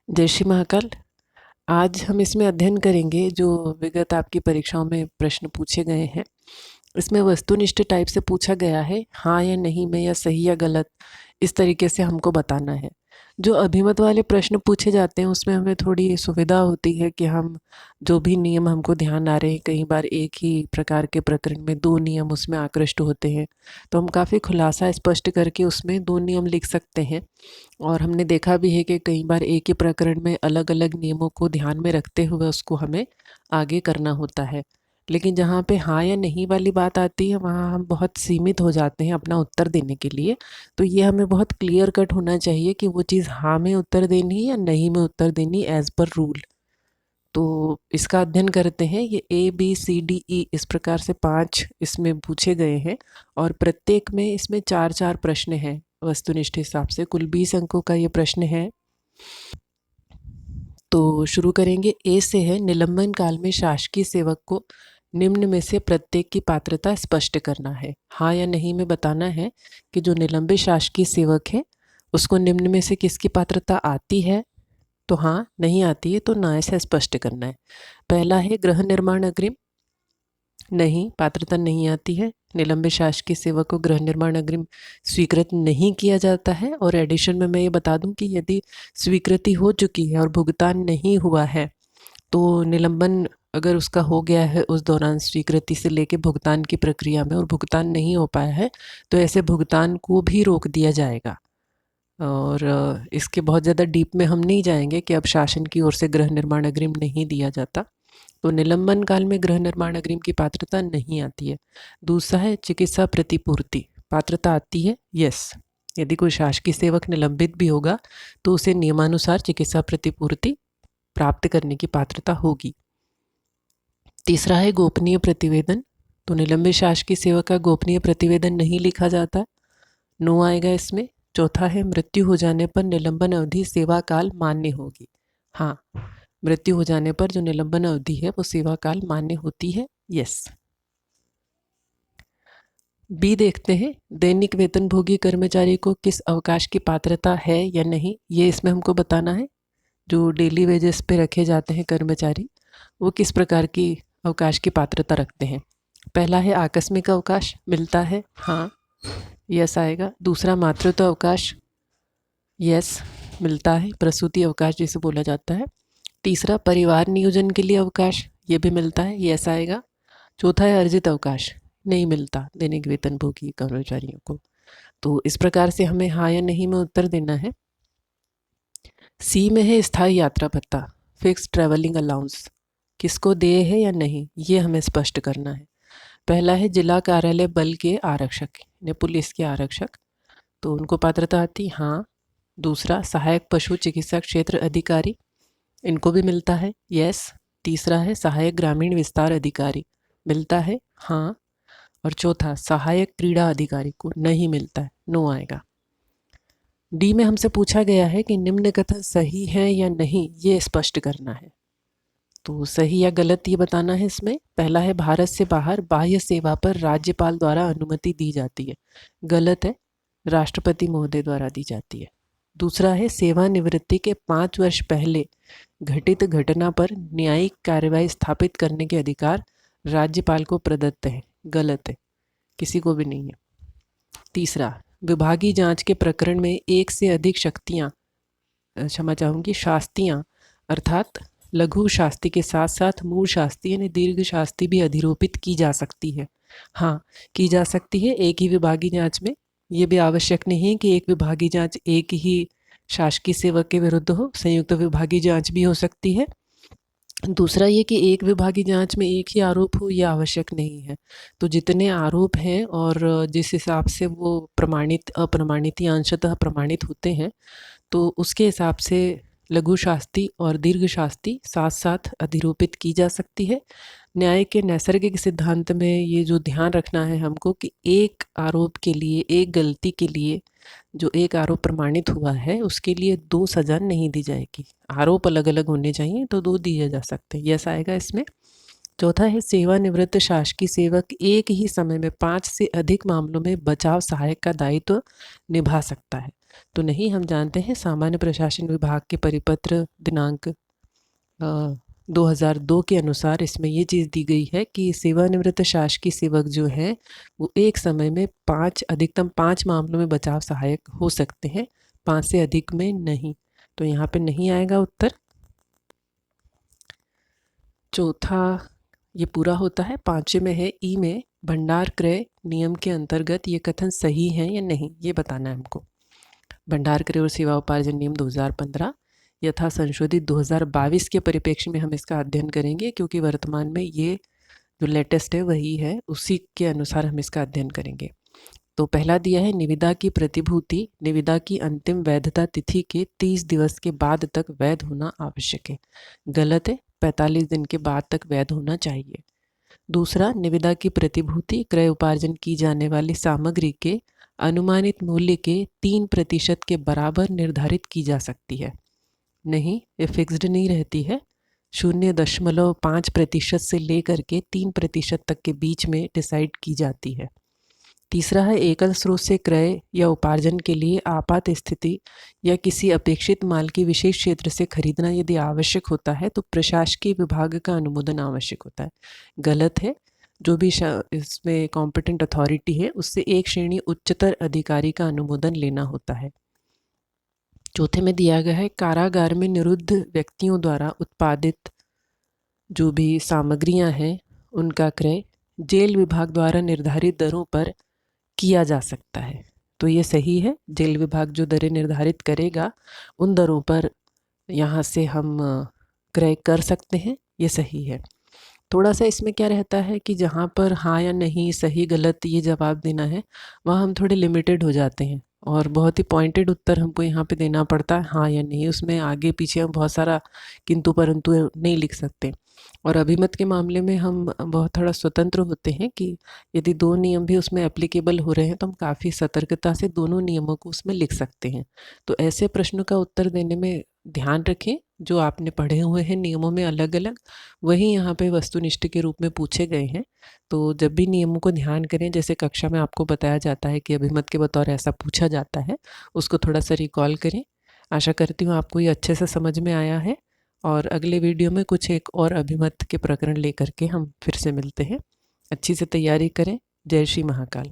जय श्री महाकाल। आज हम इसमें अध्ययन करेंगे जो विगत आपकी परीक्षाओं में प्रश्न पूछे गए हैं। इसमें वस्तुनिष्ठ टाइप से पूछा गया है, हाँ या नहीं में, या सही या गलत, इस तरीके से हमको बताना है। जो अभिमत वाले प्रश्न पूछे जाते हैं उसमें हमें थोड़ी सुविधा होती है कि हम जो भी नियम हमको ध्यान आ रहे हैं, कई बार एक ही प्रकार के प्रकरण में दो नियम उसमें आकृष्ट होते हैं, तो हम काफ़ी खुलासा स्पष्ट करके उसमें दो नियम लिख सकते हैं। और हमने देखा भी है कि कई बार एक ही प्रकरण में अलग अलग नियमों को ध्यान में रखते हुए उसको हमें आगे करना होता है। लेकिन जहाँ पे हाँ या नहीं वाली बात आती है वहाँ हम बहुत सीमित हो जाते हैं अपना उत्तर देने के लिए। तो ये हमें बहुत क्लियर कट होना चाहिए कि वो चीज़ हाँ में उत्तर देनी है या नहीं में उत्तर देनी एज़ पर रूल। तो इसका अध्ययन करते हैं। ये ABCDE इस प्रकार से 5 इसमें पूछे गए हैं और प्रत्येक में इसमें 4-4 प्रश्न हैं वस्तुनिष्ठ हिसाब से। कुल 20 अंकों का ये प्रश्न है। तो शुरू करेंगे। ए से है, निलंबन काल में शासकीय सेवक को निम्न में से प्रत्येक की पात्रता स्पष्ट करना है। हाँ या नहीं में बताना है कि जो निलंबित शासकीय सेवक है उसको निम्न में से किसकी पात्रता आती है, तो हाँ, नहीं आती है तो ना ऐसा स्पष्ट करना है। पहला है गृह निर्माण अग्रिम, नहीं, पात्रता नहीं आती है। निलंबित शासकीय सेवक को गृह निर्माण अग्रिम स्वीकृत नहीं किया जाता है। और एडिशन में मैं ये बता दूं कि यदि स्वीकृति हो चुकी है और भुगतान नहीं हुआ है तो निलंबन अगर उसका हो गया है उस दौरान स्वीकृति से लेके भुगतान की प्रक्रिया में और भुगतान नहीं हो पाया है तो ऐसे भुगतान को भी रोक दिया जाएगा। और इसके बहुत ज़्यादा डीप में हम नहीं जाएंगे कि अब शासन की ओर से गृह निर्माण अग्रिम नहीं दिया जाता, तो निलंबन काल में गृह निर्माण अग्रिम की पात्रता नहीं आती है। दूसरा है चिकित्सा प्रतिपूर्ति, पात्रता आती है, यस। यदि कोई शासकीय सेवक निलंबित भी होगा तो उसे नियमानुसार चिकित्सा प्रतिपूर्ति प्राप्त करने की पात्रता होगी। तीसरा है गोपनीय प्रतिवेदन, तो निलंबित शासकीय सेवक का गोपनीय प्रतिवेदन नहीं लिखा जाता, नो आएगा इसमें। चौथा है मृत्यु हो जाने पर निलंबन अवधि सेवा काल मान्य होगी, हाँ, मृत्यु हो जाने पर जो निलंबन अवधि है वो सेवा काल मान्य होती है, यस। बी देखते हैं, दैनिक वेतनभोगी कर्मचारी को किस अवकाश की पात्रता है या नहीं, ये इसमें हमको बताना है। जो डेली वेजेस पे रखे जाते हैं कर्मचारी वो किस प्रकार की अवकाश की पात्रता रखते हैं। पहला है आकस्मिक अवकाश, मिलता है, हाँ, यस आएगा। दूसरा मातृत्व अवकाश, यस, मिलता है, प्रसूति अवकाश जिसे बोला जाता है। तीसरा परिवार नियोजन के लिए अवकाश, ये भी मिलता है, यस आएगा। चौथा है अर्जित अवकाश, नहीं मिलता दैनिक वेतनभोगी कर्मचारियों को। तो इस प्रकार से हमें हाँ या नहीं में उत्तर देना है। सी में है स्थायी यात्रा भत्ता, फिक्स ट्रैवलिंग अलाउंस, किसको दे है या नहीं, ये हमें स्पष्ट करना है। पहला है जिला कार्यालय बल के आरक्षक, यानी पुलिस के आरक्षक, तो उनको पात्रता आती, हाँ। दूसरा सहायक पशु चिकित्सा क्षेत्र अधिकारी, इनको भी मिलता है, यस। तीसरा है सहायक ग्रामीण विस्तार अधिकारी, मिलता है, हाँ। और चौथा सहायक क्रीड़ा अधिकारी को नहीं मिलता है, नो आएगा। डी में हमसे पूछा गया है कि निम्न कथन सही है या नहीं, ये स्पष्ट करना है। तो सही या गलत ये बताना है इसमें। पहला है भारत से बाहर बाह्य सेवा पर राज्यपाल द्वारा अनुमति दी जाती है, गलत है, राष्ट्रपति महोदय द्वारा दी जाती है। दूसरा है सेवानिवृत्ति के 5 वर्ष पहले घटित घटना पर न्यायिक कार्यवाही स्थापित करने के अधिकार राज्यपाल को प्रदत्त है, गलत है, किसी को भी नहीं है। तीसरा विभागीय जांच के प्रकरण में एक से अधिक शक्तियाँ, क्षमा चाहूँगी, शास्तियाँ अर्थात लघु शास्ति के साथ साथ मूल शास्ति यानी दीर्घ शास्ति भी अधिरोपित की जा सकती है, हाँ, की जा सकती है एक ही विभागीय जांच में। ये भी आवश्यक नहीं है कि एक विभागीय जांच एक ही शासकीय सेवक के विरुद्ध हो, संयुक्त विभागीय जांच भी हो सकती है। दूसरा ये कि एक विभागीय जांच में एक ही आरोप हो, यह आवश्यक नहीं है। तो जितने आरोप हैं और जिस हिसाब से वो प्रमाणित अप्रमाणित या अंशतः प्रमाणित होते हैं तो उसके हिसाब से लघु शास्ति और दीर्घ शास्ति साथ साथ अधिरोपित की जा सकती है। न्याय के नैसर्गिक सिद्धांत में ये जो ध्यान रखना है हमको कि एक आरोप के लिए, एक गलती के लिए जो एक आरोप प्रमाणित हुआ है उसके लिए 2 सजा नहीं दी जाएगी। आरोप अलग अलग होने चाहिए तो 2 दिए जा सकते हैं, यस आएगा इसमें। चौथा है सेवानिवृत्त शासकीय सेवक एक ही समय में 5 से अधिक मामलों में बचाव सहायक का दायित्व निभा सकता है। तो नहीं, हम जानते हैं सामान्य प्रशासन विभाग के परिपत्र दिनांक 2002 के अनुसार इसमें ये चीज़ दी गई है कि सेवानिवृत्त शासकीय सेवक जो हैं वो एक समय में 5 अधिकतम 5 मामलों में बचाव सहायक हो सकते हैं, 5 से अधिक में नहीं। तो यहाँ पे नहीं आएगा उत्तर। चौथा ये पूरा होता है। पाँचवें में है ई में भंडार क्रय नियम के अंतर्गत ये कथन सही है या नहीं, ये बताना है हमको। भंडार क्रय और सेवा उपार्जन नियम 2015 यथा संशोधित 2022 के परिप्रेक्ष्य में हम इसका अध्ययन करेंगे, क्योंकि वर्तमान में ये जो लेटेस्ट है वही है, उसी के अनुसार हम इसका अध्ययन करेंगे। तो पहला दिया है निविदा की प्रतिभूति निविदा की अंतिम वैधता तिथि के 30 दिवस के बाद तक वैध होना आवश्यक है। गलत है, 45 दिन के बाद तक वैध होना चाहिए। दूसरा, निविदा की प्रतिभूति क्रय उपार्जन की जाने वाली सामग्री के अनुमानित मूल्य के 3% के बराबर निर्धारित की जा सकती है। नहीं, ये फिक्स्ड नहीं रहती है, 0.5% से लेकर के 3% तक के बीच में डिसाइड की जाती है। तीसरा है एकल स्रोत से क्रय या उपार्जन के लिए आपात स्थिति या किसी अपेक्षित माल की विशेष क्षेत्र से खरीदना यदि आवश्यक होता है तो प्रशासकीय विभाग का अनुमोदन आवश्यक होता है। गलत है, जो भी इसमें कॉम्पिटेंट अथॉरिटी है उससे एक श्रेणी उच्चतर अधिकारी का अनुमोदन लेना होता है। चौथे में दिया गया है कारागार में निरुद्ध व्यक्तियों द्वारा उत्पादित जो भी सामग्रियां हैं उनका क्रय जेल विभाग द्वारा निर्धारित दरों पर किया जा सकता है। तो ये सही है, जेल विभाग जो दरें निर्धारित करेगा उन दरों पर यहाँ से हम क्रय कर सकते हैं, ये सही है। थोड़ा सा इसमें क्या रहता है कि जहाँ पर हाँ या नहीं, सही गलत ये जवाब देना है, वहाँ हम थोड़े लिमिटेड हो जाते हैं और बहुत ही पॉइंटेड उत्तर हमको यहाँ पे देना पड़ता है, हाँ या नहीं। उसमें आगे पीछे हम बहुत सारा किंतु परंतु नहीं लिख सकते। और अभिमत के मामले में हम बहुत थोड़ा स्वतंत्र होते हैं कि यदि 2 नियम भी उसमें एप्लीकेबल हो रहे हैं तो हम काफ़ी सतर्कता से दोनों नियमों को उसमें लिख सकते हैं। तो ऐसे प्रश्नों का उत्तर देने में ध्यान रखें जो आपने पढ़े हुए हैं नियमों में अलग अलग, वही यहाँ पे वस्तुनिष्ठ के रूप में पूछे गए हैं। तो जब भी नियमों को ध्यान करें, जैसे कक्षा में आपको बताया जाता है कि अभिमत के बतौर ऐसा पूछा जाता है, उसको थोड़ा सा रिकॉल करें। आशा करती हूँ आपको ये अच्छे से समझ में आया है और अगले वीडियो में कुछ एक और अभिमत के प्रकरण लेकर के हम फिर से मिलते हैं। अच्छी से तैयारी करें। जय श्री महाकाल।